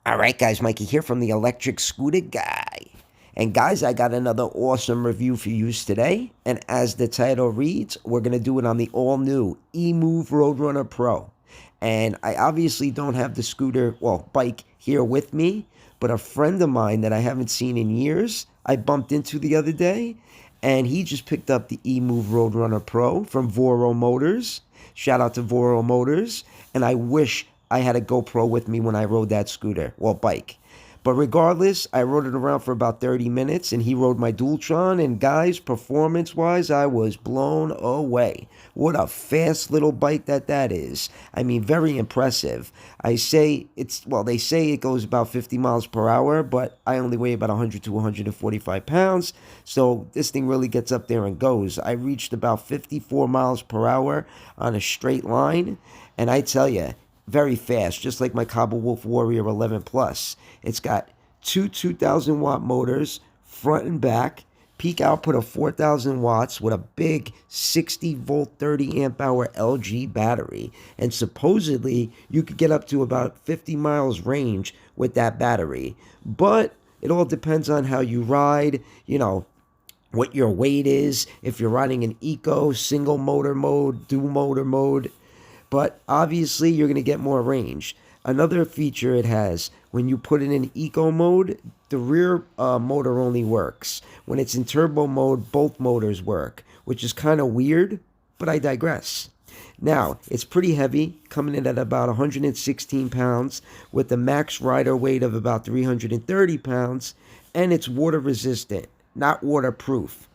All right, guys, Mikey here from the Electric Scooter Guy. And guys, I got another awesome review for you today. And as the title reads, we're going to do it on the all-new Emove RoadRunner Pro. And I obviously don't have the bike here with me, but a friend of mine that I haven't seen in years, I bumped into the other day, and he just picked up the Emove RoadRunner Pro from Voro Motors. Shout out to Voro Motors. And I wish I had a GoPro with me when I rode that bike. But regardless, I rode it around for about 30 minutes, and he rode my Dualtron, and guys, performance-wise, I was blown away. What a fast little bike that is. I mean, very impressive. They say it goes about 50 miles per hour, but I only weigh about 100 to 145 pounds, so this thing really gets up there and goes. I reached about 54 miles per hour on a straight line, and I tell you, very fast, just like my Cobble Wolf Warrior 11 Plus. It's got two 2,000 watt motors, front and back, peak output of 4,000 watts with a big 60 volt 30 amp hour LG battery. And supposedly you could get up to about 50 miles range with that battery. But it all depends on how you ride, what your weight is, if you're riding an eco, single motor mode, dual motor mode. But obviously, you're going to get more range. Another feature it has, when you put it in eco mode, the rear motor only works. When it's in turbo mode, both motors work, which is kind of weird, but I digress. Now, it's pretty heavy, coming in at about 116 pounds, with a max rider weight of about 330 pounds, and it's water resistant, not waterproof.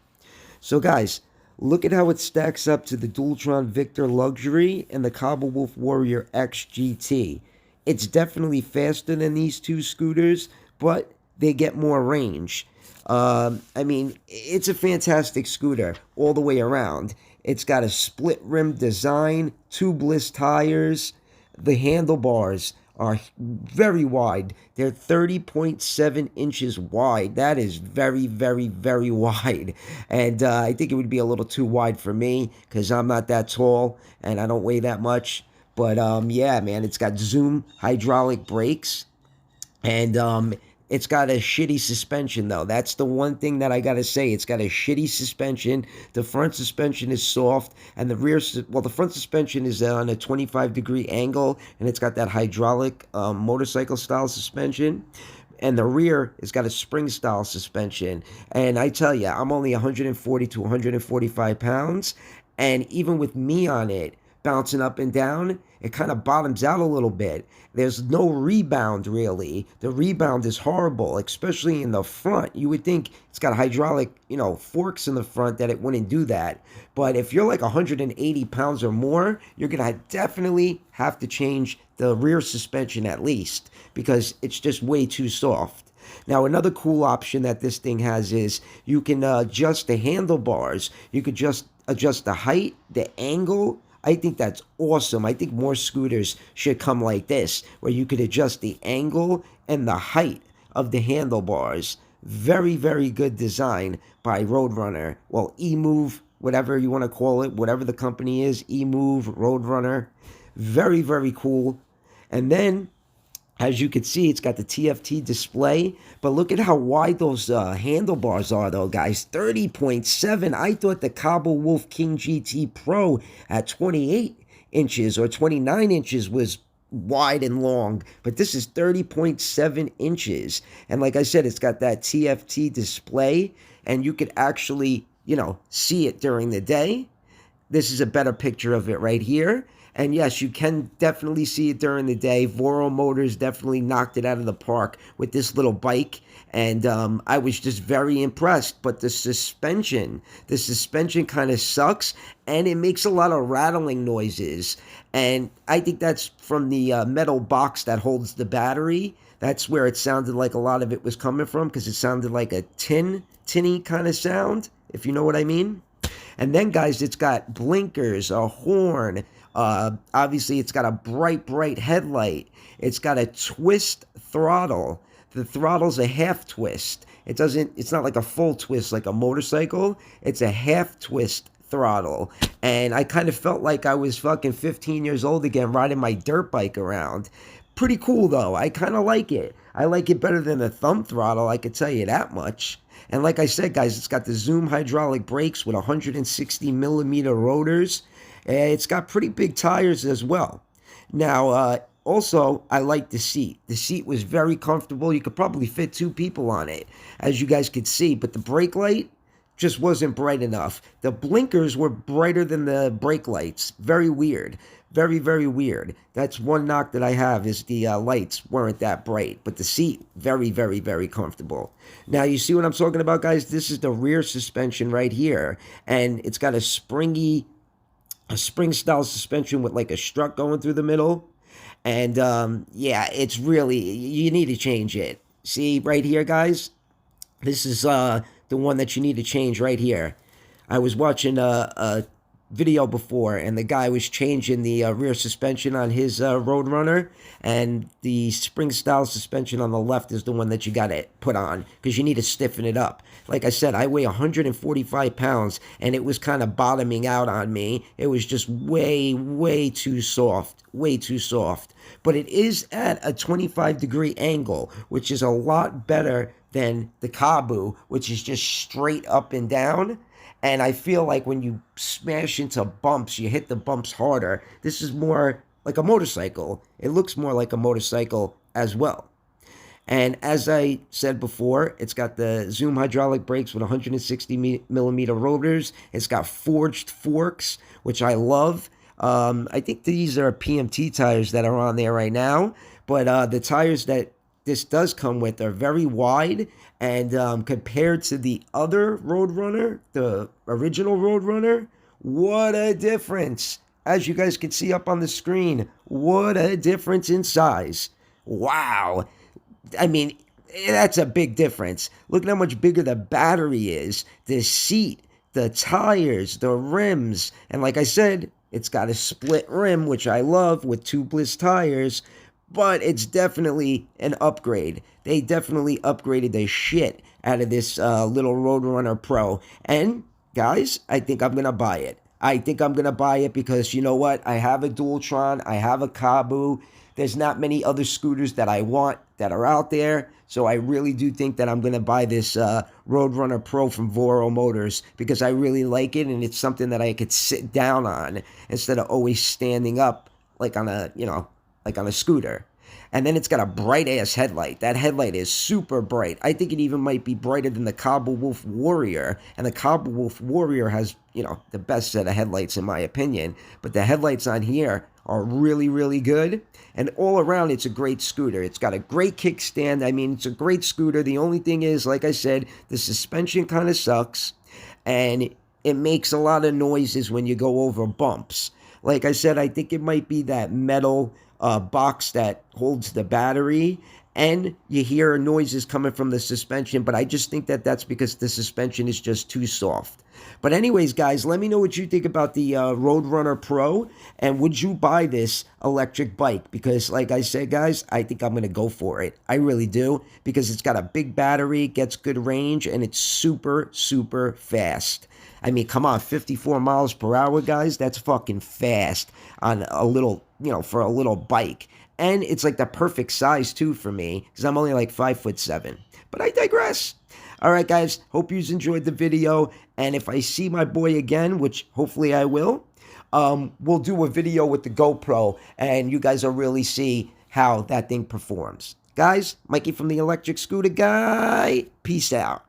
So guys, look at how it stacks up to the Dualtron Victor Luxury and the Cobble Wolf Warrior X GT. It's definitely faster than these two scooters, but they get more range. I mean, it's a fantastic scooter all the way around. It's got a split rim design, tubeless tires. The handlebars are very wide. They're 30.7 inches wide. That is very, very, very wide. And I think it would be a little too wide for me because I'm not that tall and I don't weigh that much. But yeah, man, it's got Zoom hydraulic brakes. And it's got a shitty suspension, though. That's the one thing that I got to say. It's got a shitty suspension. The front suspension is soft, and the front suspension is on a 25-degree angle, and it's got that hydraulic motorcycle-style suspension. And the rear has got a spring-style suspension. And I tell you, I'm only 140 to 145 pounds, and even with me on it, bouncing up and down, it kind of bottoms out a little bit. There's no rebound, really. The rebound is horrible, especially in the front. You would think it's got hydraulic, forks in the front that it wouldn't do that. But if you're like 180 pounds or more, you're going to definitely have to change the rear suspension at least because it's just way too soft. Now, another cool option that this thing has is you can adjust the handlebars. You could just adjust the height, the angle. I think that's awesome. I think more scooters should come like this, where you could adjust the angle and the height of the handlebars. Very, very good design by Roadrunner. Well, Emove, whatever you want to call it, whatever the company is, Emove, Roadrunner. Very, very cool. And then, as you can see, it's got the TFT display, but look at how wide those handlebars are, though, guys. 30.7. I thought the Cobble Wolf King GT Pro at 28 inches or 29 inches was wide and long, but this is 30.7 inches. And like I said, it's got that TFT display, and you could actually, see it during the day. This is a better picture of it right here. And yes, you can definitely see it during the day. Voro Motors definitely knocked it out of the park with this little bike. And I was just very impressed. But the suspension kind of sucks. And it makes a lot of rattling noises. And I think that's from the metal box that holds the battery. That's where it sounded like a lot of it was coming from. Because it sounded like a tinny kind of sound, if you know what I mean. And then, guys, it's got blinkers, a horn. Obviously, it's got a bright headlight. It's got a twist throttle. The throttle's a half twist. It's not like a full twist like a motorcycle. It's a half twist throttle. And I kind of felt like I was fucking 15 years old again riding my dirt bike around. Pretty cool, though. I kind of like it. I like it better than the thumb throttle, I could tell you that much. And like I said, guys, it's got the Zoom hydraulic brakes with 160 millimeter rotors. It's got pretty big tires as well. Now, also, I like the seat. The seat was very comfortable. You could probably fit 2 people on it, as you guys could see. But the brake light just wasn't bright enough. The blinkers were brighter than the brake lights. Very weird. Very, very weird. That's one knock that I have, is the lights weren't that bright. But the seat, very, very, very comfortable. Now, you see what I'm talking about, guys? This is the rear suspension right here. And it's got a spring-style suspension with like a strut going through the middle. And, yeah, it's really, you need to change it. See, right here, guys? This is the one that you need to change right here. I was watching a video before, and the guy was changing the rear suspension on his RoadRunner, and the spring-style suspension on the left is the one that you got to put on, because you need to stiffen it up. Like I said, I weigh 145 pounds, and it was kind of bottoming out on me. It was just way, way too soft. Way too soft. But it is at a 25-degree angle, which is a lot better than the Kabu, which is just straight up and down. And I feel like when you smash into bumps, you hit the bumps harder. This is more like a motorcycle. It looks more like a motorcycle as well. And as I said before, it's got the Zoom hydraulic brakes with 160 millimeter rotors. It's got forged forks, which I love. I think these are PMT tires that are on there right now. But the tires that this does come with are very wide, and compared to the other RoadRunner, the original RoadRunner, what a difference. As you guys can see up on the screen, what a difference in size. Wow. I mean, that's a big difference. Look at how much bigger the battery is, the seat, the tires, the rims. And like I said, it's got a split rim, which I love, with tubeless tires. But it's definitely an upgrade. They definitely upgraded the shit out of this little RoadRunner Pro. And, guys, I think I'm going to buy it. I think I'm going to buy it because, you know what? I have a Dualtron. I have a Kabu. There's not many other scooters that I want that are out there. So I really do think that I'm going to buy this RoadRunner Pro from Voro Motors because I really like it. And it's something that I could sit down on instead of always standing up like on a, like on a scooter. And then it's got a bright-ass headlight. That headlight is super bright. I think it even might be brighter than the Cobble Wolf Warrior. And the Cobble Wolf Warrior has, the best set of headlights in my opinion. But the headlights on here are really, really good. And all around, it's a great scooter. It's got a great kickstand. I mean, it's a great scooter. The only thing is, like I said, the suspension kind of sucks. And it makes a lot of noises when you go over bumps. Like I said, I think it might be that metal box that holds the battery, and you hear noises coming from the suspension, but I just think that that's because the suspension is just too soft. But anyways, guys, let me know what you think about the RoadRunner Pro, and would you buy this electric bike? Because like I said, guys, I think I'm going to go for it. I really do, because it's got a big battery, gets good range, and it's super, super fast. I mean, come on, 54 miles per hour, guys, that's fucking fast on a little, for a little bike. And it's like the perfect size, too, for me, because I'm only like 5'7". But I digress. All right, guys, hope you enjoyed the video. And if I see my boy again, which hopefully I will, we'll do a video with the GoPro, and you guys will really see how that thing performs. Guys, Mikey from the Electric Scooter Guy, peace out.